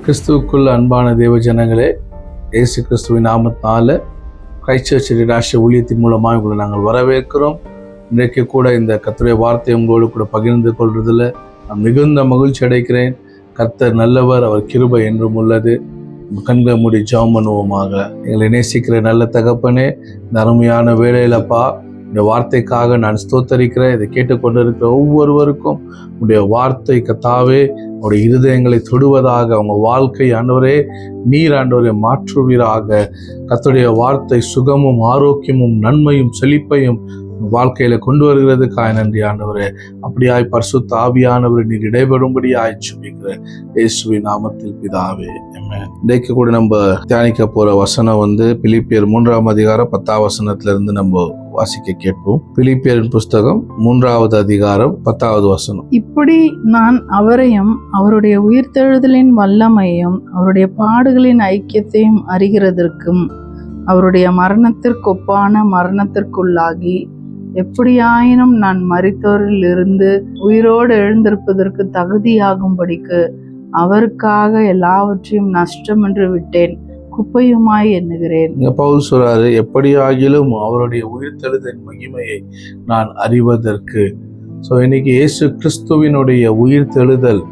கிறிஸ்துவுக்குள் அன்பான தேவ ஜனங்களே, இயேசு கிறிஸ்துவின் நாமத்தினால கிரைஸ்ட் சர்ச் ராஷ்டிரிய ஊழியத்தின் மூலமாக உங்களை நாங்கள் வரவேற்கிறோம். இன்றைக்கு கூட இந்த கர்த்தருடைய வார்த்தையை உங்களோடு கூட பகிர்ந்து கொள்றதில் நான் மிகுந்த மகிழ்ச்சி அடைக்கிறேன். கர்த்தர் நல்லவர், அவர் கிருபை என்றும் உள்ளது. கண்களை மூடி ஜெபம் பண்ணுவோமாக. எங்களை நேசிக்கிற நல்ல தகப்பனே, இந்த அருமையான வேளையிலப்பா இந்த வார்த்தைக்காக நான் ஸ்தோத்தரிக்கிறேன். இதை கேட்டுக்கொண்டிருக்கிற ஒவ்வொருவருக்கும் உடைய வார்த்தை கர்த்தாவே அவருடைய இருதயங்களை தொடுவதாக, அவங்க வாழ்க்கை ஆண்டவரே நீர் ஆண்டவரை மாற்றுவீராக. கர்த்தருடைய வார்த்தை சுகமும் ஆரோக்கியமும் நன்மையும் செழிப்பையும் வாழ்க்கையில கொண்டு வருகிறதுக்காக நன்றி ஆண்டவரே. அப்படியாய் பரிசுத்த ஆவியானவர் நீர் இடைபெறும்படியாய் ஜெபிக்கிறேன் இயேசுவின் நாமத்தில் பிதாவே, ஆமென். இன்றைக்கு கூட நம்ம தியானிக்க போற வசனம் பிலிப்பியர் 3ஆம் அதிகாரம் 10ஆம் வசனத்துல இருந்து நம்ம வாசிக்க கேட்போம். பிலிப்பியரின் புஸ்தகம் 3ஆவது அதிகாரம் 10ஆவது வசனம். இப்படி நான் அவரையும் அவருடைய உயிர்த்தெழுதலின் வல்லமையும் அவருடைய பாடுகளின் ஐக்கியத்தையும் அறிகிறதற்கும் அவருடைய மரணத்திற்கொப்பான மரணத்திற்குள்ளாகி எப்படியாயினும் நான் மரித்தோரில் இருந்து உயிரோடு எழுந்திருப்பதற்கு தகுதியாகும்படிக்கு அவருக்காக எல்லாவற்றையும் நஷ்டம் என்று விட்டேன், குப்பையுமாய் எண்ணுகிறேன். பவுல் சொல்றாரு, எப்படியாகிலும் அவருடைய உயிர்த்தெழுதலின் மகிமையை நான் அறிவதற்கு. ஸோ இன்னைக்கு இயேசு கிறிஸ்துவினுடைய உயிர்த்தெழுதல்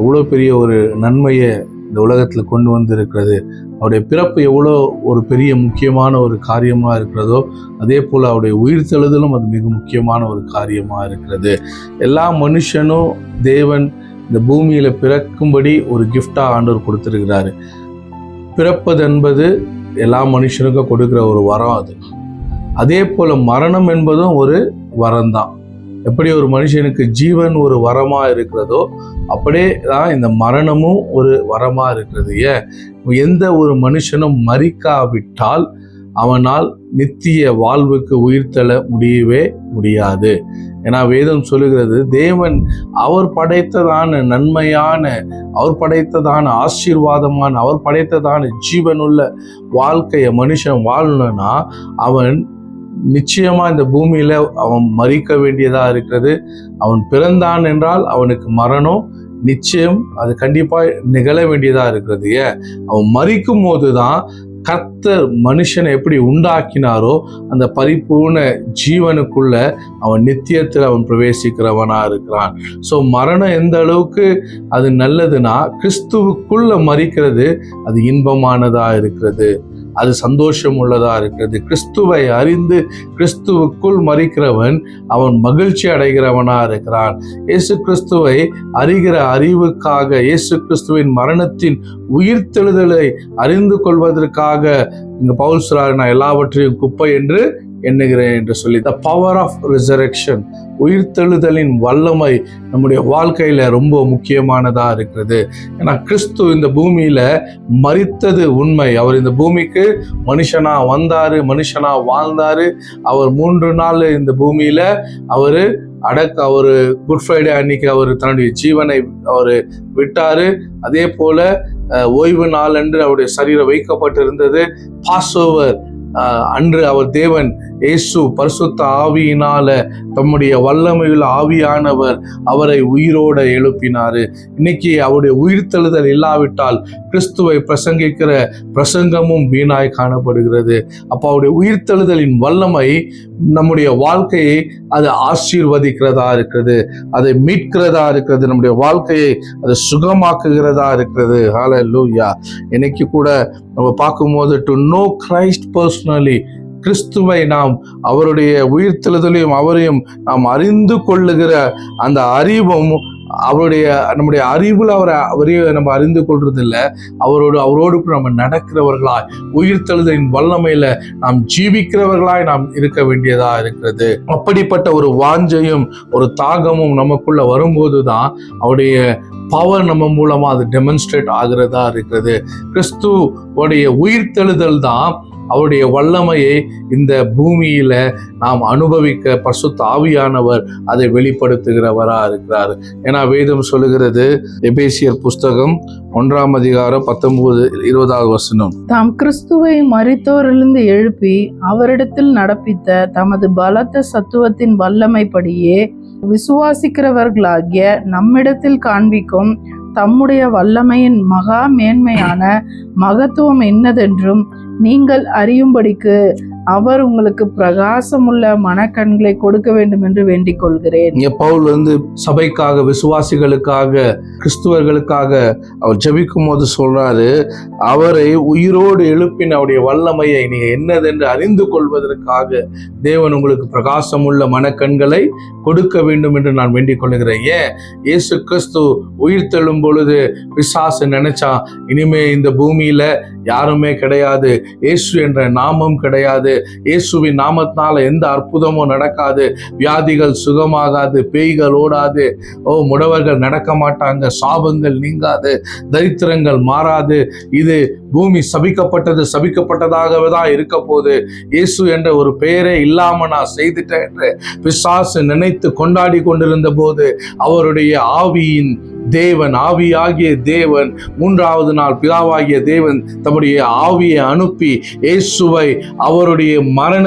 எவ்வளோ பெரிய ஒரு நன்மையை இந்த உலகத்தில் கொண்டு வந்திருக்கிறது. அவருடைய பிறப்பு எவ்வளோ ஒரு பெரிய முக்கியமான ஒரு காரியமாக இருக்கிறதோ, அதே போல் அவருடைய உயிர்த்தெழுதலும் அது மிக முக்கியமான ஒரு காரியமாக இருக்கிறது. எல்லா மனுஷனும் தேவன் இந்த பூமியில் பிறக்கும்படி ஒரு கிஃப்டாக ஆண்டவர் கொடுத்துருக்கிறாரு. பிறப்பது என்பது எல்லா மனுஷனுக்கும் கொடுக்குற ஒரு வரம். அதே போல் மரணம் என்பதும் ஒரு வரம்தான். எப்படி ஒரு மனுஷனுக்கு ஜீவன் ஒரு வரமா இருக்கிறதோ, அப்படியே தான் இந்த மரணமும் ஒரு வரமா இருக்கிறது. எந்த ஒரு மனுஷனும் மரிக்காவிட்டால் அவனால் நித்திய வாழ்வுக்கு உயிர்த்தெழ முடியவே முடியாது. ஏன்னா வேதம் சொல்லுகிறது, தேவன் அவர் படைத்ததான நன்மையான, அவர் படைத்ததான ஆசீர்வாதமான, அவர் படைத்ததான ஜீவனுள்ள வாழ்க்கையை மனுஷன் வாழணும்னா அவன் நிச்சயமா இந்த பூமியில அவன் மரிக்க வேண்டியதா இருக்கிறது. அவன் பிறந்தான் என்றால் அவனுக்கு மரணம் நிச்சயம், அது கண்டிப்பா நிகழ வேண்டியதா இருக்கிறது. அவன் மரிக்கும் போதுதான் கர்த்தர் மனுஷனை எப்படி உண்டாக்கினாரோ அந்த பரிபூர்ண ஜீவனுக்குள்ள அவன் நித்தியத்தில் அவன் பிரவேசிக்கிறவனா இருக்கிறான். ஸோ மரணம் எந்த அளவுக்கு அது நல்லதுன்னா, கிறிஸ்துவுக்குள்ள மரிக்கிறது அது இன்பமானதா இருக்கிறது, அது சந்தோஷம் உள்ளதா இருக்கிறது. கிறிஸ்துவை அறிந்து கிறிஸ்துவுக்குள் மரிக்கிறவன் அவன் மகிழ்ச்சி அடைகிறவனா இருக்கிறான். இயேசு கிறிஸ்துவை அறிகிற அறிவுக்காக, இயேசு கிறிஸ்துவின் மரணத்தின் உயிர்த்தெழுதலை அறிந்து கொள்வதற்காக இங்க பவுல் சொல்றாரு, நான் எல்லாவற்றையும் குப்பை என்று எண்ணுகிறேன் என்று சொல்லி. த பவர் ஆஃப் ரிசரெக்ஷன், உயிர்த்தெழுதலின் வல்லமை நம்முடைய வாழ்க்கையில ரொம்ப முக்கியமானதா இருக்கிறது. ஏன்னா கிறிஸ்து இந்த பூமியில மரித்தது உண்மை. அவர் இந்த பூமிக்கு மனுஷனா வந்தாரு, மனுஷனா வாழ்ந்தாரு. அவர் 3 நாள் இந்த பூமியில அவரு அவரு குட் ஃப்ரைடே அன்னைக்கு அவர் தன்னுடைய ஜீவனை அவரு விட்டாரு. அதே போல ஓய்வு நாள் அன்று அவருடைய சரீரம் வைக்கப்பட்டிருந்தது. பாஸ்ஓவர் அன்று அவர் தேவன் இயேசு பரிசுத்த ஆவியினால தம்முடைய வல்லமையுள்ள ஆவியானவர் அவரை உயிரோட எழுப்பினாரு. இன்னைக்கு அவருடைய உயிர்த்தெழுதல் இல்லாவிட்டால் கிறிஸ்துவை பிரசங்கிக்கிற பிரசங்கமும் வீணாய் காணப்படுகிறது. அப்போ அவருடைய உயிர்த்தெழுதலின் வல்லமை நம்முடைய வாழ்க்கையை அது ஆசீர்வதிக்கிறதா இருக்கிறது, அதை மீட்கிறதா இருக்கிறது, நம்முடைய வாழ்க்கையை அது சுகமாக்குகிறதா இருக்கிறது. ஹல்லேலூயா. இன்னைக்கு கூட நம்ம பார்க்கும்போது, டு நோ கிரைஸ்ட் பர்சனலி, கிறிஸ்துவை நாம் அவருடைய உயிர்த்தெழுதலையும் அவரையும் நாம் அறிந்து கொள்ளுகிற அந்த அறிவும், நம்முடைய அறிவுல அவரையே நம்ம அறிந்து கொள்றது இல்லை, அவரோடு நம்ம நடக்கிறவர்களாய், உயிர்த்தெழுதலின் வல்லமையில நாம் ஜீவிக்கிறவர்களாய் நாம் இருக்க வேண்டியதா இருக்கிறது. அப்படிப்பட்ட ஒரு வாஞ்சையும் ஒரு தாகமும் நமக்குள்ள வரும்போதுதான் அவருடைய பவர் நம்ம மூலமா அது டெமான்ஸ்ட்ரேட் ஆகிறதா இருக்கிறது. கிறிஸ்துவோடைய உயிர்த்தெழுதல் தான் அவருடைய வல்லமையை இந்த பூமியில நாம் அனுபவிக்க பரிசுத்த ஆவியானவர் அதை வெளிப்படுத்துகிறவரா இருக்கிறார். ஏன்னா வேதம் சொல்லுகிறது, எபேசியர் புஸ்தகம் 1ஆம் அதிகாரம் 19-20 வசனம், தாம் கிறிஸ்துவை மரித்தோரிலிருந்து எழுப்பி அவரிடத்தில் நடப்பித்த தமது பலத்த சத்துவத்தின் வல்லமைப்படியே விசுவாசிக்கிறவர்களாகிய நம்மிடத்தில் காண்பிக்கும் தம்முடைய வல்லமையின் மகா மேன்மையான மகத்துவம் என்னதென்றும் நீங்கள் அறியும்படிக்கு அவர் உங்களுக்கு பிரகாசமுள்ள மனக்கண்களை கொடுக்க வேண்டும் என்று வேண்டிக் கொள்கிறேன். இங்க பவுல் சபைக்காக, விசுவாசிகளுக்காக, கிறிஸ்துவர்களுக்காக அவர் ஜெபிக்கும் போது சொல்றாரு, அவரை உயிரோடு எழுப்பின அவருடைய வல்லமையை நீங்க என்னதென்று அறிந்து கொள்வதற்காக தேவன் உங்களுக்கு பிரகாசமுள்ள மனக்கண்களை கொடுக்க வேண்டும் என்று நான் வேண்டிக் கொள்கிறேன். ஏன்? இயேசு கிறிஸ்து உயிர் தெழும் பொழுது பிசாசு நினைச்சா இனிமே இந்த பூமியில யாருமே கிடையாது, இயேசு என்ற நாமம் கிடையாது, இயேசுவின் நாமத்தினால எந்த அற்புதமும் நடக்காது, வியாதிகள் சுகமாகாது, பேய்கள் ஓடாது, முடவர்கள் நடக்க மாட்டாங்க, சாபங்கள் நீங்காது, தரித்திரங்கள் மாறாது, இது பூமி சபிக்கப்பட்டதாகவே தான் இருக்க போகுது, இயேசு என்ற ஒரு பெயரே இல்லாம நான் செய்துட்டேன் என்று பிசாசு நினைத்து கொண்டாடி கொண்டிருந்த போது அவருடைய ஆவியாகிய தேவன் மூன்றாவது நாள் பிதாவாகிய தேவன் தம்முடைய ஆவியை அனுப்பி இயேசுவை அவருடைய மரண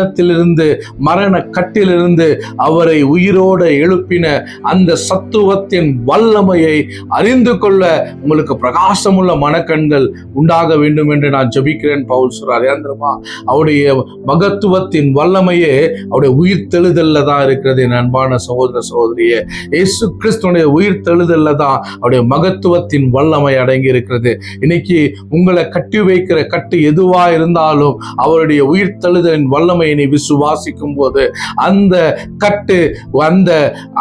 கட்டிலிருந்து அவரை உயிரோடு எழுப்பின அந்த சத்துவத்தின் வல்லமையை அறிந்து கொள்ள உங்களுக்கு பிரகாசமுள்ள மனக்கண்கள் உண்டாக வேண்டும் என்று நான் ஜெபிக்கிறேன். பவுல் சொல்றார். ஏந்திரமா அவருடைய மகத்துவத்தின் வல்லமையே அவருடைய உயிர் தெழுதல்ல தான் இருக்கிறது. என் அன்பான சகோதர சகோதரியே, இயேசு கிறிஸ்துவனுடைய உயிர் தெழுதல்ல தான் அவருடைய மகத்துவத்தின் வல்லமை அடங்கி இருக்கிறது. இன்னைக்கு உங்களை கட்டி வைக்கிற கட்டு எதுவா இருந்தாலும் அவருடைய உயிர் தழுதலின் வல்லமையை நீ விசுவாசிக்கும் போது அந்த கட்டு,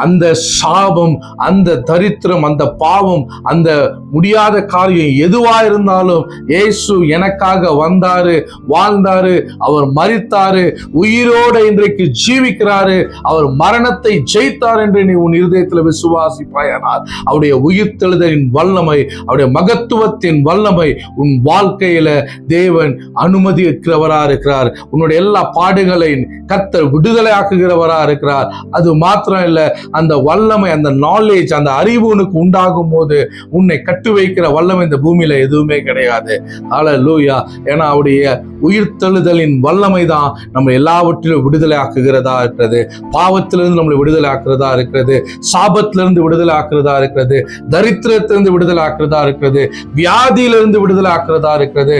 அந்த சாபம், அந்த தரித்திரம், அந்த பாவம், அந்த முடியாத காரியம் எதுவா இருந்தாலும் இயேசு எனக்காக வந்தாரு, வாழ்ந்தாரு, அவர் மரித்தாரு, உயிரோடு இன்றைக்கு ஜீவிக்கிறாரு, அவர் மரணத்தை ஜெயித்தார் என்று நீ உன் இருதயத்தில் விசுவாசிப்பாயானால் அவருடைய உயிர் தெழுதலின் வல்லமை, அவருடைய மகத்துவத்தின் வல்லமை உன் வாழ்க்கையில தேவன் அனுமதிக்கிறவரா இருக்கிறார். உன்னுடைய எல்லா பாடுகளையும் கர்த்தர் விடுதலை ஆக்குகிறவரா இருக்கிறார். அது மாத்திரம் இல்ல, அந்த வல்லமை, அந்த நாலேஜ், அந்த அறிவு உனக்கு உண்டாகும் போது உன்னை கட்டு வைக்கிற வல்லமை இந்த பூமியில எதுவுமே கிடையாது. ஹல்லேலூயா. ஏன்னா அவருடைய உயிர் தெழுதலின் வல்லமை தான் நம்ம எல்லாவற்றிலும் விடுதலை ஆக்குகிறதா இருக்கிறது. பாவத்திலிருந்து நம்மளை விடுதலை ஆக்குறதா இருக்கிறது, சாபத்திலிருந்து விடுதலை ஆக்குறதா இருக்கிறது, தரித்திரத்திலிருந்து விடுதலை ஆக்குறதா இருக்கிறது, வியாதியிலிருந்து விடுதலை ஆக்குறதா இருக்கிறது,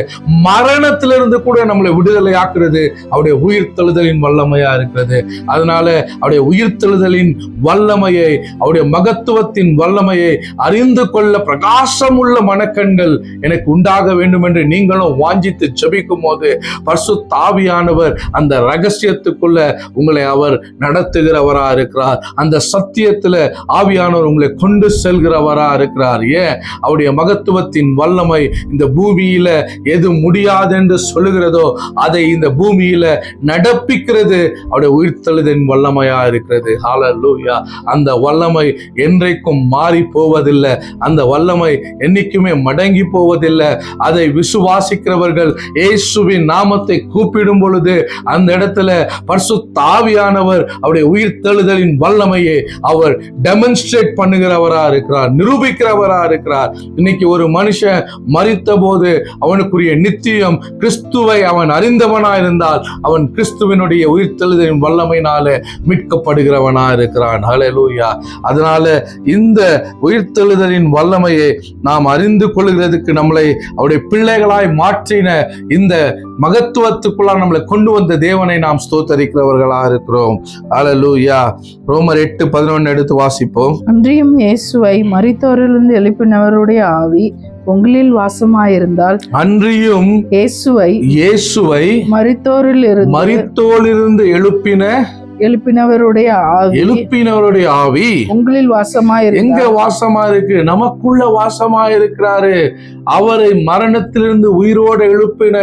மரணத்திலிருந்து கூட நம்மளை விடுதலை ஆக்குறது அவருடைய உயிர் தெழுதலின் வல்லமையா இருக்கிறது. அதனால அவருடைய உயிர் தெழுதலின் வல்லமையை, அவருடைய மகத்துவத்தின் வல்லமையை அறிந்து கொள்ள பிரகாசமுள்ள மனக்கண்கள் எனக்கு உண்டாக வேண்டும் என்று நீங்களும் வாஞ்சித்து ஜெபிக்கும் போது பரிசுத்த ஆவியானவர் அந்த ரகசியத்துக்குள்ள உங்களை அவர் நடத்துகிறவரா இருக்கிறார். அந்த சத்தியத்துல ஆவியானவர் உங்களை கொண்டு செல்கிறவரா இருக்கிறார். ஏன்? அவருடைய மகத்துவத்தின் வல்லமை இந்த பூமியில எது முடியாது என்று சொல்லுகிறதோ அதை இந்த பூமியில நடப்பிக்கிறது அவருடைய உயிர்த்தெழுதலின் வல்லமையா இருக்கிறது. ஹல்லேலூயா. அந்த வல்லமை என்றைக்கும் மாறி போவதில்லை, அந்த வல்லமை என்னைக்குமே மடங்கி போவதில்லை. அதை விசுவாசிக்கிறவர்கள் இயேசுவின் நாமத்தை கூப்பிடும் பொழுது அந்த இடத்துல பரிசுத்த ஆவியானவர் அவருடைய உயிர்த்தெழுதலின் வல்லமையை அவர் டெமான்ஸ்ட்ரேட் பண்ணுகிறவரா இருக்கிறார், நிரூபிக்கிறவரா இருக்கிறார். இன்னைக்கு ஒரு மனுஷன் மரித்த போது அவனுக்குரிய நித்தியம் கிறிஸ்துவை அவன் அறிந்தவனா இருந்தால் அவன் கிறிஸ்துவனுடைய உயிர்த்தெழுதலின் வல்லமையினால மீட்கப்படுகிறவனா இருக்கிறான். ஹல்லேலூயா. அதனால இந்த உயிர்த்தெழுதலின் வல்லமையை நாம் அறிந்து கொள்கிறதுக்கு நம்மளை அவருடைய பிள்ளைகளாய் மாற்றின இந்த மகத்துவத்துக்குள்ள நம்மளை கொண்டு வந்த தேவனை நாம் ஸ்தோத்தரிக்கிறவர்களா இருக்கிறோம். ஹல்லேலூயா. ரோமர் 8:11 எடுத்து வாசிப்போம். அன்றியும் இயேசுவை மரித்தோரிலிருந்து எழுப்பினவருடைய ஆவி உங்களில் வாசமாயிருந்தால், அன்றியும் இயேசுவை மரித்தோரிலிருந்து எழுப்பினவருடைய ஆவி உங்களில் வாசமாயிருக்கு. எங்க வாசமா இருக்கு? நமக்குள்ள வாசமா இருக்கிறாரு. அவரை மரணத்திலிருந்து உயிரோடு எழுப்பின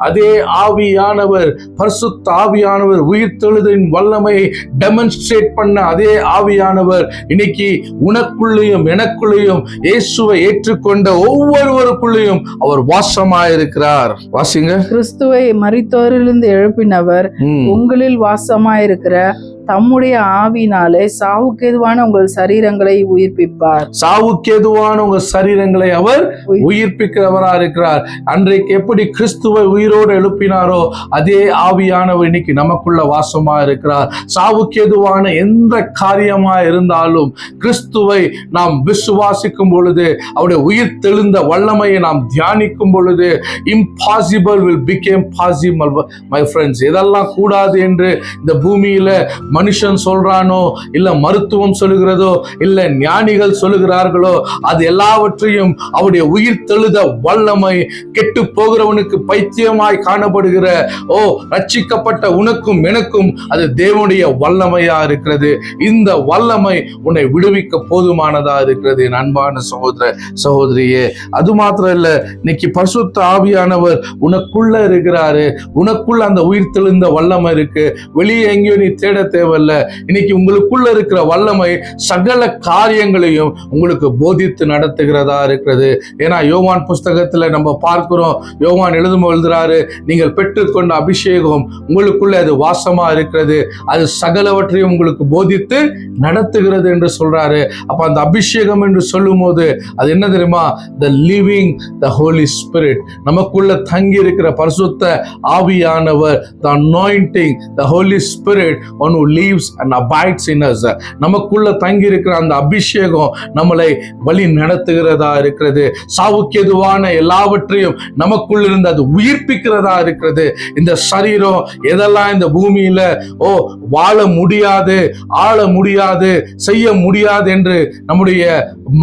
அதே ஆவியானவர், பரிசுத்த ஆவியானவர், உயிர்த்தெழுதலின் வல்லமையை டெமான்ஸ்ட்ரேட் பண்ண அதே ஆவியானவர் இன்னைக்கு உனக்குள்ளேயும் எனக்குள்ளேயும் இயேசுவை ஏற்றுக்கொண்ட ஒவ்வொருவருக்குள்ளேயும் அவர் வாசமாயிருக்கிறார். வாசிங்க. கிறிஸ்துவை மரித்தோரிலிருந்து எழுப்பினவர் உங்களில் வாசமாயிருக்கிற தம்முடைய ஆவினாலே சாவுக்கேதுவான உங்கள் சரீரங்களை உயிர்ப்பிப்பார். சாவுக்கேதுவான உங்க சரீரங்களை அவர் உயிர்ப்பிக்கிறவரா இருக்கிறார். அன்றைக்கு எப்படி கிறிஸ்துவை உயிரோடு எழுப்பினாரோ அதே ஆவியானவர் இன்னைக்கு நமக்குள்ள வாசமா இருக்கிறார். சாவுக்கேதுவான எந்த காரியமா இருந்தாலும் கிறிஸ்துவை நாம் விசுவாசிக்கும் பொழுது, அவருடைய உயிர் தெழுந்த வல்லமையை நாம் தியானிக்கும் பொழுது, impossible will become possible. my friends, எதெல்லாம் கூடாது என்று இந்த பூமியில மனுஷன் சொல்றானோ, இல்ல மருத்துவம் சொல்லுகிறதோ, இல்ல ஞானிகள் சொல்லுகிறார்களோ, அது எல்லாவற்றையும் அவருடைய உயிர் தெழுத வல்லமை, கெட்டு போகிறவனுக்கு பைத்தியமாய் காணப்படுகிற ரட்சிக்கப்பட்ட உனக்கும் எனக்கும் அது தேவனுடைய வல்லமையா இருக்கிறது. இந்த வல்லமை உன்னை விடுவிக்க போதுமானதா இருக்கிறது என் அன்பான சகோதர சகோதரியே. அது மாத்திரம் இல்ல, இன்னைக்கு பரிசுத்த ஆவியானவர் உனக்குள்ள இருக்கிறாரு. உனக்குள்ள அந்த உயிர் தெழுந்த வல்லமை இருக்கு. வெளியே எங்கேயும் நீ தேட தேவையில்ல. இன்னைக்கு உங்களுக்குள்ள இருக்கிற வல்லமை சகல காரியங்களையும் உங்களுக்கு போதித்து நடத்துகிறதா இருக்கிறது. ஏன்னா யோவான் புஸ்தகத்துல நம்ம பார்க்கிறோம், யோவான் எழுதுறாரு, நீங்கள் பெற்றுக்கொண்ட அபிஷேகம் உங்களுக்குள்ள அது வாசமா இருக்கிறது, அது சகலவற்றையும் உங்களுக்கு போதித்து நடத்துகிறது என்று சொல்றாரு. அப்ப அந்த அபிஷேகம் என்று சொல்லும் போது அது என்ன தெரியுமா? the living the Holy Spirit, நமக்குள்ள தங்கி இருக்கிற பரிசுத்த ஆவியானவர், the anointing, the Holy Spirit, one who lives and abides in us. நமக்குள்ள தங்கி இருக்கிற அந்த அபிஷேகம் நம்மளை வழி நடத்துகிறதா இருக்கிறது. சாவுக்கேதுவான எல்லாவற்றையும் நமக்குள்ள இருந்து அது உயிர்ப்பிக்கிறதா இருக்கிறது. இந்த சரீரம் எதெல்லாம் இந்த பூமியில வாழ முடியாது, ஆள முடியாது, செய்ய முடியாது என்று நம்முடைய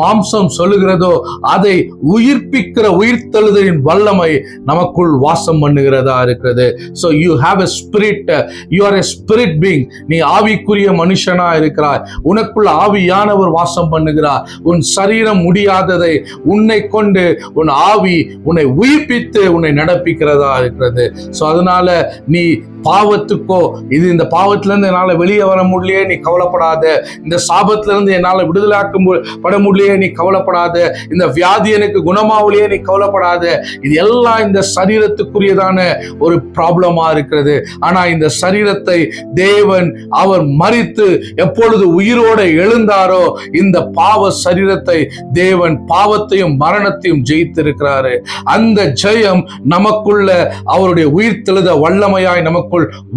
மாம்சம் சொல்லுகிறதோ அதை உயிர்ப்பிக்கிற உயிர்த்தெழுதலின் வல்லமை நமக்குள் வாசம் பண்ணுகிறதா இருக்கிறது. So you have a spirit, you are a spirit being. நீ ஆவிக்குரிய மனுஷனா இருக்கிறாய். உனக்குள்ள ஆவியானவர் வாசம் பண்ணுகிறார். உன் சரீரம் முடியாததை உன்னை கொண்டு உன் ஆவி உன்னை உயிர்ப்பித்து உன்னை நடப்பிக்கிறதா இருக்கிறது. So அதனால நீ பாவத்துக்கோ, இது இந்த பாவத்திலிருந்து என்னால வெளியே வர முடியலையே நீ கவலைப்படாத, இந்த சாபத்திலிருந்து என்னால விடுதலாக்கப்பட முடியலையே நீ கவலைப்படாத, இந்த வியாதி எனக்கு குணமாவலையே நீ கவலைப்படாத. இது எல்லாம் இந்த சரீரத்துக்குரியதான ஒரு ப்ராப்ளமா இருக்கிறது. ஆனா இந்த சரீரத்தை தேவன் அவர் மரித்து எப்பொழுது உயிரோட எழுந்தாரோ, இந்த பாவ சரீரத்தை தேவன் பாவத்தையும் மரணத்தையும் ஜெயித்திருக்கிறாரு. அந்த ஜெயம் நமக்குள்ள அவருடைய உயிர் தெழுத வல்லமையாய் நமக்கு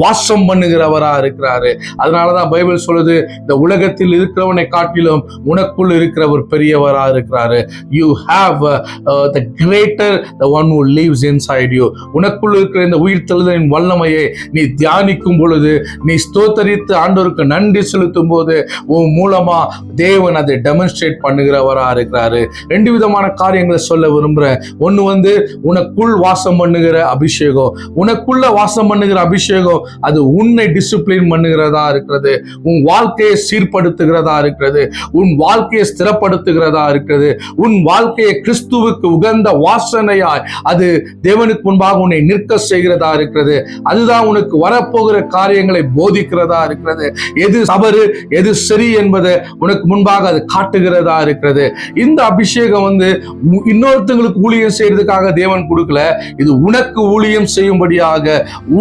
வாசம் பண்ணுகிறவரா இருக்கிறாரு. அதனாலதான் பைபிள் சொல்லுது, இந்த உலகத்தில் இருக்கிறவனை காட்டிலும் உனக்குள் இருக்கிறவர் பெரியவரா இருக்கிறாரு. You have the greater, the one who lives inside you. உனக்குள் இருக்கிற இந்த உயிர் தெழுதலின் வல்லமையை நீ தியானிக்கும் பொழுது, நீ ஸ்தோத்தரித்து ஆண்டவருக்கு நன்றி செலுத்தும் போது உன் மூலமா தேவன் அதை டெமான்ஸ்ட்ரேட் பண்ணுகிறவரா இருக்கிறாரு. ரெண்டு விதமான காரியங்களை சொல்ல விரும்புறேன். ஒன்னு உனக்குள் வாசம் பண்ணுகிற அபிஷேகம். உனக்குள்ள வாசம் பண்ணுகிற அபிஷேகம் அது உன்னை டிசிப்ளின் பண்ணுகிறதா இருக்கிறது, உன் வாழ்க்கையை சீர்படுத்துகிறதா இருக்கிறது, உன் வாழ்க்கையை ஸ்திரப்படுத்துகிறதா இருக்கிறது, உன் வாழ்க்கையை கிறிஸ்துவுக்கு உகந்த வாசனையாய் அது தேவனுக்கு முன்பாக உன்னை நிற்க செய்கிறதா இருக்கிறது. அதுதான் உனக்கு வரப்போகிற காரியங்களை போதிக்கிறதா இருக்கிறது. எது தவறு எது சரி என்பதை உனக்கு முன்பாக அது காட்டுகிறதா இருக்கிறது. இந்த அபிஷேகம் இன்னொருத்தங்களுக்கு ஊழியம் செய்யறதுக்காக தேவன் கொடுக்கல, இது உனக்கு ஊழியம் செய்யும்படியாக,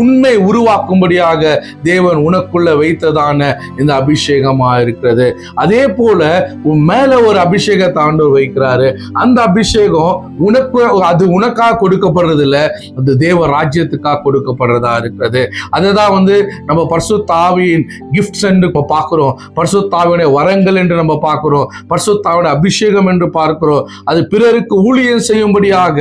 உன்னை உருவாக்கும்படியாக தேவன் உனக்குள்ள வைத்ததான இந்த அபிஷேகமா இருக்கிறது. அதே போல உன் மேல ஒரு அபிஷேகத்தை ஆண்டவர் வைக்கிறாரு. அந்த அபிஷேகம் அது உனக்காக கொடுக்கப்படுறது இல்ல, அது தேவ ராஜ்யத்துக்காக கொடுக்கப்படுறதா இருக்கிறது. அதுதான் நம்ம பரிசுத்த ஆவியின் கிஃப்ட்ஸ் என்று பார்க்கிறோம், பரிசுத்த ஆவியுடைய வரங்கள் என்று நம்ம பார்க்கிறோம், பரிசுத்த ஆவியுடைய அபிஷேகம் என்று பார்க்கிறோம். அது பிறருக்கு ஊழியம் செய்யும்படியாக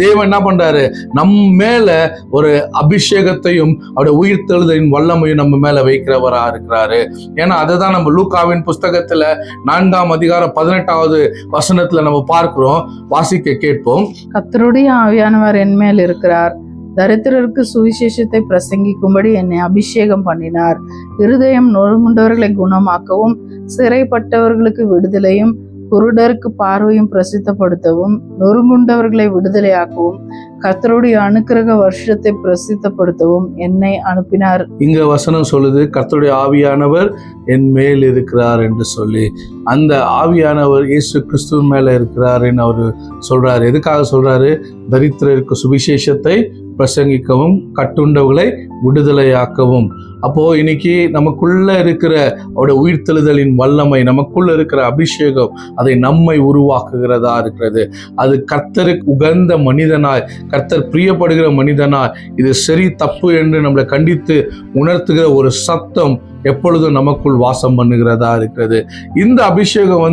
தேவன் என்ன பண்றாரு, நம் மேல ஒரு அபிஷேகத்தையும் அவருடைய உயிர் தெழுதலின் வல்லமையும் நம்ம மேல வைக்கிறவரா இருக்கிறாரு. ஏன்னா அதுதான் நம்ம லூக்காவின் புஸ்தகத்துல 4ஆம் அதிகாரம் 18வது வசனத்துல நம்ம பார்க்கிறோம். வாசிக்க கேட்போம். கர்த்தருடைய ஆவியானவர் என் மேல் இருக்கிறார், தரித்திரருக்கு சுவிசேஷத்தை பிரசங்கிக்கும்படி என்னை அபிஷேகம் பண்ணினார், இருதயம் நொறுங்குண்டவர்களை குணமாக்கவும், சிறைப்பட்டவர்களுக்கு விடுதலையும், குருடருக்கு பார்வையும் பிரசித்தப்படுத்தவும், நொறுங்குண்டவர்களை விடுதலையாக்கவும், கர்த்தருடைய அனுக்கிரக வருஷத்தை பிரசித்தப்படுத்தவும் என்னை அனுப்பினார். இங்க வசனம் சொல்லுது, கர்த்தருடைய ஆவியானவர் என் மேல் இருக்கிறார் என்று சொல்லி, அந்த ஆவியானவர் இயேசு கிறிஸ்துவின் மேல இருக்கிறாருன்னு அவர் சொல்றாரு. எதுக்காக சொல்றாரு? தரித்திரருக்கு சுவிசேஷத்தை பிரசங்கிக்கவும், கட்டுண்டவர்களை விடுதலையாக்கவும். அப்போ இன்னைக்கு நமக்குள்ள இருக்கிற அவருடைய உயிர்த்தெழுதலின் வல்லமை, நமக்குள்ள இருக்கிற அபிஷேகம், அதை நம்மை உருவாக்குகிறதா இருக்கிறது. அது கர்த்தருக்கு உகந்த மனிதனாய், கர்த்தர் பிரியப்படுகிற மனிதனாய், இது சரி தப்பு என்று நம்மளை கண்டித்து உணர்த்துகிற ஒரு சத்தம் எப்பொழுதும் நமக்குள் வாசம் பண்ணுகிறதா இருக்கிறது. இந்த அபிஷேகம்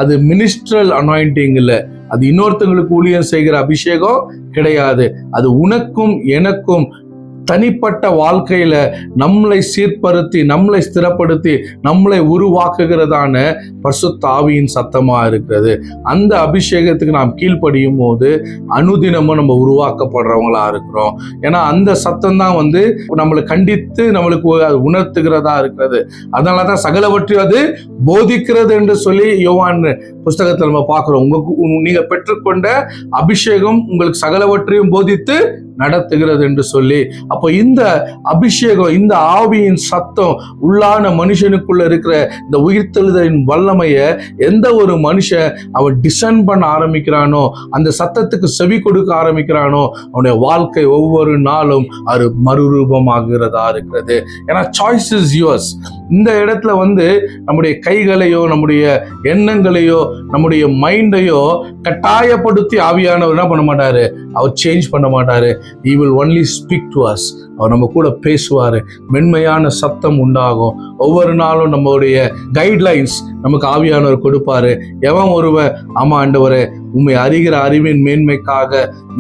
அது மினிஸ்ட்ரல் அனாயிண்டிங் இல்லை, அது இன்னொருத்தங்களுக்கு ஊழியம் செய்கிற அபிஷேகம் கிடையாது. அது உனக்கும் எனக்கும் தனிப்பட்ட வாழ்க்கையில நம்மளை சீர்படுத்தி, நம்மளை ஸ்திரப்படுத்தி, நம்மளை உருவாக்குகிறதான பரிசுத்த ஆவியின் சத்தமா இருக்கிறது. அந்த அபிஷேகத்துக்கு நாம் கீழ்ப்படியும் போது அனுதினமும் நம்ம உருவாக்கப்படுறவங்களா இருக்கிறோம். ஏன்னா அந்த சத்தம் தான் நம்மளை கண்டித்து நம்மளுக்கு உணர்த்துகிறதா இருக்கிறது. அதனாலதான் சகலவற்றையும் அது போதிக்கிறது என்று சொல்லி யோவான் புஸ்தகத்தில் நம்ம பார்க்கிறோம். நீங்க பெற்றுக்கொண்ட அபிஷேகம் உங்களுக்கு சகலவற்றையும் போதித்து நடத்துகிறது என்று சொல்லி, அப்போ இந்த அபிஷேகம், இந்த ஆவியின் சத்தம் உள்ளான மனுஷனுக்குள்ள இருக்கிற இந்த உயிர்த்தெழுதலின் வல்லமைய எந்த ஒரு மனுஷன் அவன் டிசைன் பண்ண ஆரம்பிக்கிறானோ, அந்த சத்தத்துக்கு செவி கொடுக்க ஆரம்பிக்கிறானோ, அவனுடைய வாழ்க்கை ஒவ்வொரு நாளும் அது மறுரூபமாகிறதா இருக்கிறது. ஏன்னா சாய்ஸ் இஸ் யுவர்ஸ். இந்த இடத்துல நம்முடைய கைகளையோ, நம்முடைய எண்ணங்களையோ, நம்முடைய மைண்டையோ கட்டாயப்படுத்தி ஆவியானவர் என்ன பண்ண மாட்டாரு, அவர் சேஞ்ச் பண்ண மாட்டாரு. He will only speak to us. அவர் நம்ம கூட பேசுவாரு. மென்மையான சத்தம் உண்டாகும். ஒவ்வொரு நாளும் நம்மளுடைய கைட்லைன்ஸ் நமக்கு ஆவியானவர் கொடுப்பாரு. எவன் ஒருவன் ஆமா ஆண்டவரே, உண்மை அறிகிற அறிவின் மேன்மைக்காக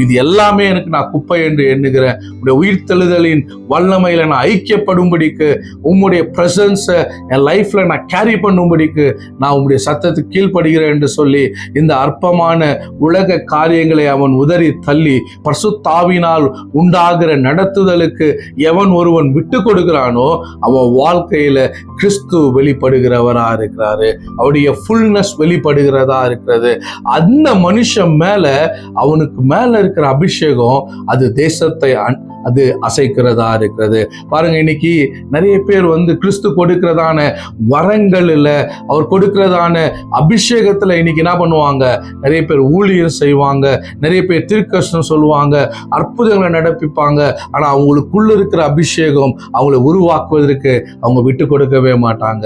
இது எல்லாமே எனக்கு நான் குப்பை என்று எண்ணுகிறேன், உங்களுடைய உயிர்த்தெழுதலின் வல்லமையில நான் ஐக்கியப்படும்படிக்கு, உங்களுடைய பிரசன்ஸை என் லைஃப்ல நான் கேரி பண்ணும்படிக்கு நான் உங்களுடைய சத்தத்துக்கு கீழ்ப்படுகிறேன் என்று சொல்லி, இந்த அற்பமான உலக காரியங்களை அவன் உதறி தள்ளி பரிசுத்தாவினால் உண்டாகிற நடத்துதலுக்கு எவன் ஒருவன் விட்டு கொடுக்கிறானோ அவன் வாழ்க்கையில கிறிஸ்து வெளிப்படுகிறவரா இருக்கிறாரு. அவருடைய ஃபுல்னஸ் வெளிப்படுகிறதா இருக்கிறது. அந்த மனுஷன் மேல, அவனுக்கு மேல இருக்கிற அபிஷேகம் அது தேசத்தை அது அசைக்கிறதா இருக்கிறது. பாருங்க, இன்னைக்கு நிறைய பேர் கிறிஸ்து கொடுக்கிறதான வரங்கள் இல்ல, அவர் கொடுக்கிறதான அபிஷேகத்துல இன்னைக்கு என்ன பண்ணுவாங்க, நிறைய பேர் ஊழியம் செய்வாங்க, நிறைய பேர் தீர்க்கதரிசனம் சொல்லுவாங்க, அற்புதங்களை நடப்பிப்பாங்க. ஆனா அவங்களுக்குள்ள இருக்கிற அபிஷேகம் அவங்களை உருவாக்குவதற்கு அவங்க விட்டு கொடுக்கவே மாட்டாங்க.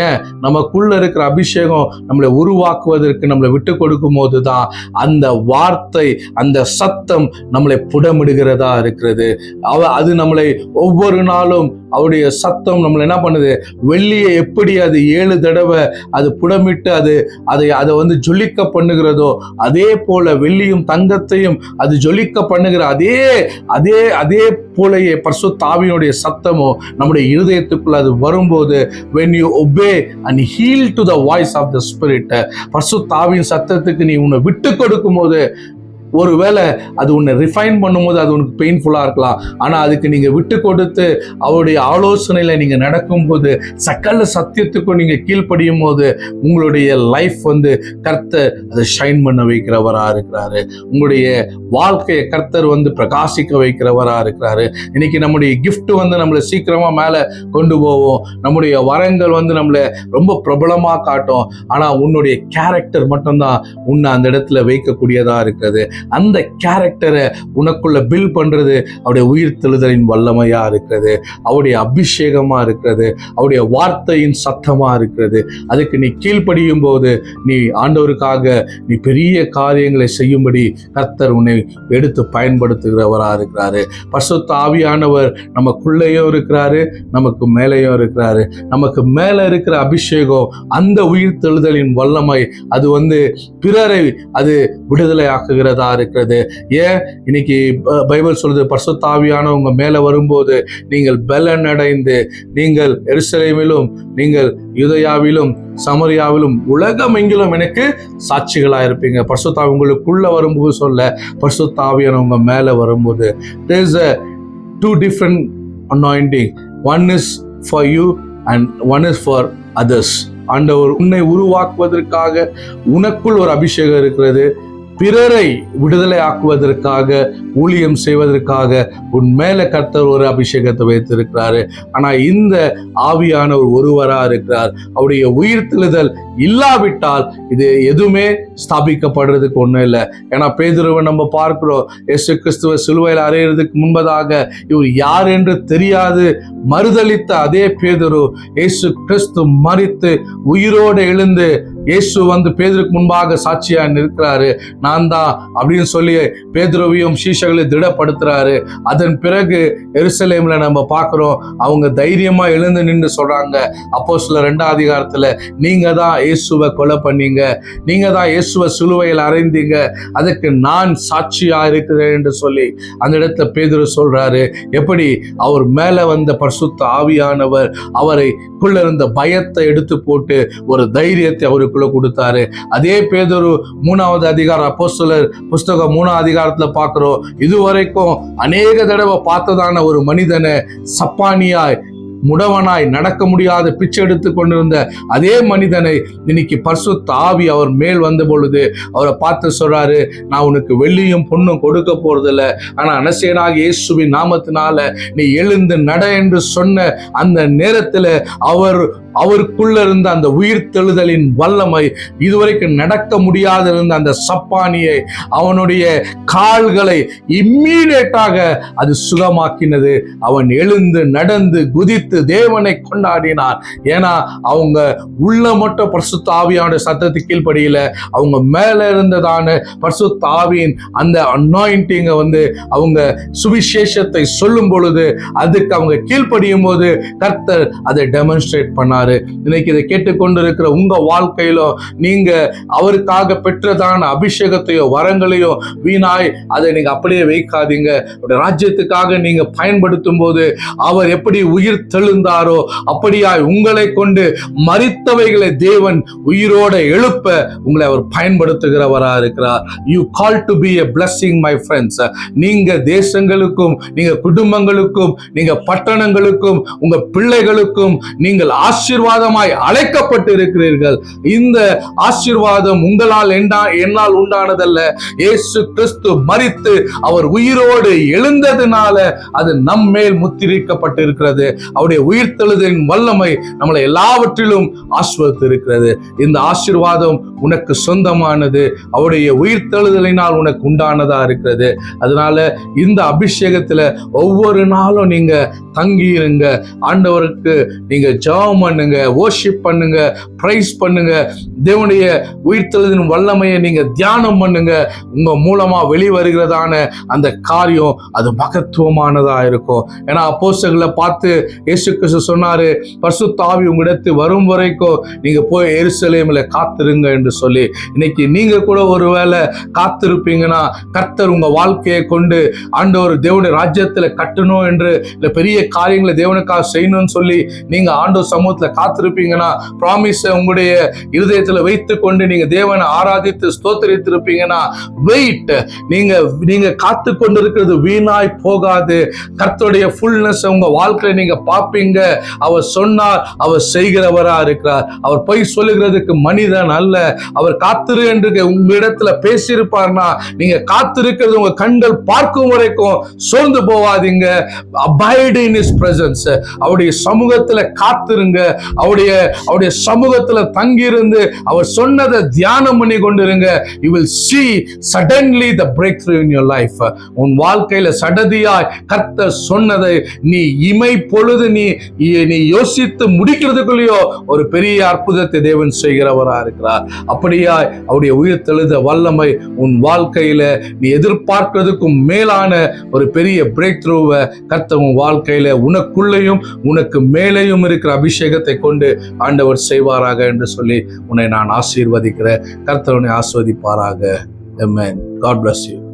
ஏன்? நமக்குள்ள இருக்கிற அபிஷேகம் நம்மளை உருவாக்குவதற்கு நம்மளை விட்டு கொடுக்கும் போதுதான் அந்த வார்த்தை, அந்த சத்தம் நம்மளை புடமிடுகிறதா இருக்கிறது. அது நம்மளை ஒவ்வொரு நாளும் அவருடைய சத்தம் நம்மளை என்ன பண்ணுது, வெள்ளியை எப்படி அது 7 தடவை அது புடமிட்டு அதை ஜொலிக்க பண்ணுகிறதோ, அதே போல வெள்ளியும் தங்கத்தையும் அது ஜொலிக்க பண்ணுகிற அதே போலயே பரிசுத்த ஆவியினுடைய சத்தமும் நம்முடைய இருதயத்துக்குள்ள அது வரும்போது, when you obey and yield to the voice of the Spirit, பரிசுத்த ஆவியின் சத்தத்துக்கு நீ உன்னை விட்டு கொடுக்கும் போது, ஒருவேளை அது உன்னை ரிஃபைன் பண்ணும்போது அது உனக்கு பெயின்ஃபுல்லா இருக்கலாம். ஆனா அதுக்கு நீங்க விட்டு கொடுத்து அவருடைய ஆலோசனையில நீங்க நடக்கும்போது, சகல சத்தியத்துக்கும் நீங்க கீழ்ப்படியும் போது, உங்களுடைய லைஃப் கர்த்தர் அதை ஷைன் பண்ண வைக்கிறவரா இருக்கிறாரு. உங்களுடைய வாழ்க்கையை கர்த்தர் பிரகாசிக்க வைக்கிறவரா இருக்கிறாரு. இன்னைக்கு நம்முடைய கிஃப்ட் நம்மளை சீக்கிரமா மேல கொண்டு போவோம், நம்முடைய வரங்கள் நம்மளை ரொம்ப பிரபலமா காட்டும். ஆனா உன்னுடைய கேரக்டர் மட்டும்தான் உன்னை அந்த இடத்துல வைக்கக்கூடியதா இருக்கிறது. அந்த கேரக்டரை உனக்குள்ள பில்ட் பண்றது அவருடைய உயிர்த்தெழுதலின் வல்லமையா இருக்கிறது, அவருடைய அபிஷேகமா இருக்கிறது, அவருடைய வார்த்தையின் சத்தமா இருக்கிறது. அதுக்கு நீ கீழ்ப்படியும் போது நீ ஆண்டவருக்காக நீ பெரிய காரியங்களை செய்யும்படி கர்த்தர் உன்னை எடுத்து பயன்படுத்துகிறவரா இருக்கிறாரு. பரிசுத்த ஆவியானவர் நமக்குள்ளேயும் இருக்கிறாரு, நமக்கு மேலேயும் இருக்கிறாரு. நமக்கு மேல இருக்கிற அபிஷேகம், அந்த உயிர்த்தெழுதலின் வல்லமை, அது பிறரை அது விடுதலை ஆக்குகிறதா இருக்கிறது. ஏன்? இன்னைக்கு பைபிள் சொல்றது, பரிசுத்த ஆவியானவர் உங்க மேல வரும்போது நீங்கள் பலன் அடைந்து, நீங்கள் எருசலேமிலும், நீங்கள் யூதேயாவிலும், சமரியாவிலும், உலகம் எங்கிலும் எனக்கு சாட்சிகளா இருப்பீங்க. பரிசுத்த ஆவி உங்களுக்குள்ள வரும்போது சொல்ல, பரிசுத்த ஆவியானவர் உங்க மேல வரும்போது, there is a 2 different anointing. One is for you and one is for others. ஆண்டவர் உன்னை உருவாக்குவதற்காக உனக்குள் ஒரு அபிஷேகம் இருக்கிறது, பிறரை விடுதலை ஆக்குவதற்காக, ஊழியம் செய்வதற்காக உன் மேல கர்த்தர் ஒரு அபிஷேகத்தை வைத்திருக்கிறாரு. ஆனா இந்த ஆவியானவர் ஒருவரா இருக்கிறார். அவருடைய உயிர்த்தெழுதல் இல்லாவிட்டால் இது எதுவுமே ஸ்தாபிக்கப்படுறதுக்கு ஒண்ணும் இல்லை. ஏன்னா பேதுருவை நம்ம பார்க்கிறோம், இயேசு கிறிஸ்துவ சிலுவையில் அறையிறதுக்கு முன்பதாக இவர் யார் என்று தெரியாது மறுதலித்த அதே பேதுரு இயேசு கிறிஸ்து மரித்து உயிரோடு எழுந்து இயேசு வந்து பேதுருக்கு முன்பாக சாட்சியா நிற்கிறாரு. நான் தான் அப்படின்னு சொல்லி பேதுருவையும் சீஷர்களை திடப்படுத்துறாரு. அதன் பிறகு எருசலேம்ல நம்ம பார்க்கிறோம், அவங்க தைரியமா எழுந்து நின்று சொல்றாங்க, அப்போஸ்தலர் 2ஆம் அதிகாரத்துல, நீங்க தான் இயேசுவை கொலை பண்ணீங்க, நீங்க தான் இயேசுவை சிலுவையில் அறைந்தீங்க, அதுக்கு நான் சாட்சியா இருக்கிறேன் என்று சொல்லி அந்த இடத்துல பேதுரு சொல்றாரு. எப்படி அவர் மேல வந்த பரிசுத்த ஆவியானவர் அவரைக்குள்ள இருந்த பயத்தை எடுத்து போட்டு ஒரு தைரியத்தை அவருக்குள்ள கொடுத்தாரு. அதே பேதுரு 3ஆவது அதிகாரம் அப்போஸ்தலர் புஸ்தகம் 3ஆம் அதிகாரத்துல பார்க்கிறோம், இதுவரைக்கும் அநேக தடவை பார்த்ததான ஒரு மனிதனை சப்பானியாய் முடவனாய் நடக்க முடியாத பிச்சை எடுத்து கொண்டிருந்த அதே மனிதனை இன்னைக்கு பரிசுத்த ஆவி அவர் மேல் வந்த பொழுது அவரை பார்த்து சொல்றாரு, நான் உனக்கு வெள்ளியும் பொண்ணும் கொடுக்க போறதில்ல, ஆனா நசரேயனாகிய இயேசுவின் நாமத்தினால நீ எழுந்து நட என்று சொன்ன அந்த நேரத்துல அவருக்குள்ள இருந்த அந்த உயிர்த்தெழுதலின் வல்லமை, இதுவரைக்கும் நடக்க முடியாத இருந்த அந்த சப்பானியை, அவனுடைய கால்களை இம்மீடியட்டாக அது சுகமாக்கினது. அவன் எழுந்து நடந்து குதித்து தேவனை கொண்டாடினார். ஏன்னா அவங்க உள்ள மட்டும் பரிசுத்த ஆவியான சத்தத்துக்கு கீழ்ப்படியில, அவங்க மேல இருந்ததான பரிசுத்த ஆவியின் அந்த அனாயிண்டிங்கை வந்து அவங்க சுவிசேஷத்தை சொல்லும் பொழுது அதுக்கு அவங்க கீழ்ப்படியும் போது கர்த்தர் அதை டெமான்ஸ்ட்ரேட் பண்ணார். இன்னைக்கு இதை கேட்டுக்கொண்டிருக்கிற உங்க வாழ்க்கையிலும் நீங்க அவருக்காக பெற்றதான அபிஷேகத்தையோ வரங்களையோ வீணாய் அதை நீங்க அப்படியே வைக்காதீங்க. ராஜ்யத்துக்காக நீங்க பயன்படுத்தும் போது அவர் எப்படி உயிர் தெழுந்தாரோ அப்படியாய் உங்களை கொண்டு மரித்தவைகளை தேவன் உயிரோட எழுப்ப உங்களை அவர் பயன்படுத்துகிறவரா இருக்கிறார். You call to be a blessing, my friends. நீங்க தேசங்களுக்கும், நீங்க குடும்பங்களுக்கும், நீங்க பட்டணங்களுக்கும், உங்க பிள்ளைகளுக்கும் நீங்கள் ஆசீர்வாதமாய் அழைக்கப்பட்டு இருக்கிறீர்கள். இந்த ஆசீர்வாதம் உங்களால் என்னால் உண்டானதல்ல, இயேசு கிறிஸ்து மரித்து அவர் உயிரோடு எழுந்ததினால அது நம்மேல் முத்திரிக்கப்பட்டு இருக்கிறது. அவருடைய உயிர்த்தெழுதலின் வல்லமை நம்மளை எல்லாவற்றிலும் ஆசீர்வதித்து இருக்கிறது. இந்த ஆசீர்வாதம் உனக்கு சொந்தமானது, அவருடைய உயிர்த்தெழுதலினால் உனக்கு உண்டானதா இருக்கிறது. அதனால இந்த அபிஷேகத்துல ஒவ்வொரு நாளும் நீங்க தங்கி இருங்க. ஆண்டவருக்கு நீங்க ஜெபம் பண்ணுங்க, வொர்ஷிப் பண்ணுங்க, பிரைஸ் பண்ணுங்க. தேவனுடைய உயிர்த்தெழுதலின் வல்லமையை நீங்க தியானம் பண்ணுங்க. உங்க மூலமா வெளிவருகிறதான அந்த காரியம் அது மகத்துவமானதா இருக்கும். ஏன்னா அப்போஸ்தலர்களை பார்த்து இயேசு கிறிஸ்து சொன்னாரு, பரிசுத்த ஆவி உங்களிடத்தில் வரும் வரைக்கும் நீங்க போய் எருசலேமில் காத்திருங்க என்று சொல்லி. இன்னைக்கு நீங்க கூட ஒருவேளை காத்திருப்பீங்கன்னா கர்த்தர் உங்க வாழ்க்கையை கொண்டு ஆண்டவர் தேவனுடைய ராஜ்யத்துல கட்டணும் என்று இல்ல பெரிய காரியங்களை தேவனுக்காக செய்யணும்னு சொல்லி நீங்க ஆண்டவர் சமூகத்துல காத்திருப்பீங்கன்னா, ப்ராமிஸை உங்களுடைய இருதயத்துல வைத்து கொண்டு நீங்க தேவனை ஆராதித்து ஸ்தோத்திரித்திருப்பீங்கன்னா, வெயிட், நீங்க காத்து கொண்டிருக்கிறது வீணாய் போகாது. கர்த்தருடைய ஃபுல்னஸ் உங்க வாழ்க்கையில நீங்க பார்ப்பீங்க. அவர் சொன்னார், அவர் செய்கிறவரா இருக்கிறார். அவர் பொய் சொல்லுகிறதுக்கு மனிதன் அல்ல. அவர் காத்திரு என்று உங்க இடத்துல பேசியிருப்பார்னா நீங்க காத்திருக்கிறது உங்க கண்கள் பார்க்கும் வரைக்கும் சோர்ந்து போவாதீங்க. abide in his presence. அவருடைய சமூகத்துல காத்திருங்க. அவருடைய சமூகத்துல தங்கியிருந்து அவர் சொன்னதை தியானம் பண்ணி கொண்டிருங்க. you will see suddenly the breakthrough in your life. உன் வாழ்க்கையில சடதியாய் கர்த்தர் சொன்னதை நீ இமை பொழுது நீ யோசித்து முடிக்கிறதுக்குள்ளேயோ ஒரு பெரிய அற்புதத்தை தேவன் செய்கிறவரா இருக்கிறார். அப்படியாய் அவருடைய உயிர்த்தெழுத வல்லமை உன் வாழ்க்கையில நீ எதிர்பார்க்கிறதுக்கும் மேலான ஒரு பெரிய பிரேக் த்ரூவை கர்த்தர் உன் வாழ்க்கையில உனக்குள்ளேயும் உனக்கு மேலேயும் இருக்கிற அபிஷேகத்தை கொண்டு ஆண்டவர் செய்வாராக என்று சொல்லி உன்னை நான் ஆசீர்வதிக்கிறேன். கர்த்தர் உன்னை ஆசீர்வதிப்பாராக. Amen. God bless you.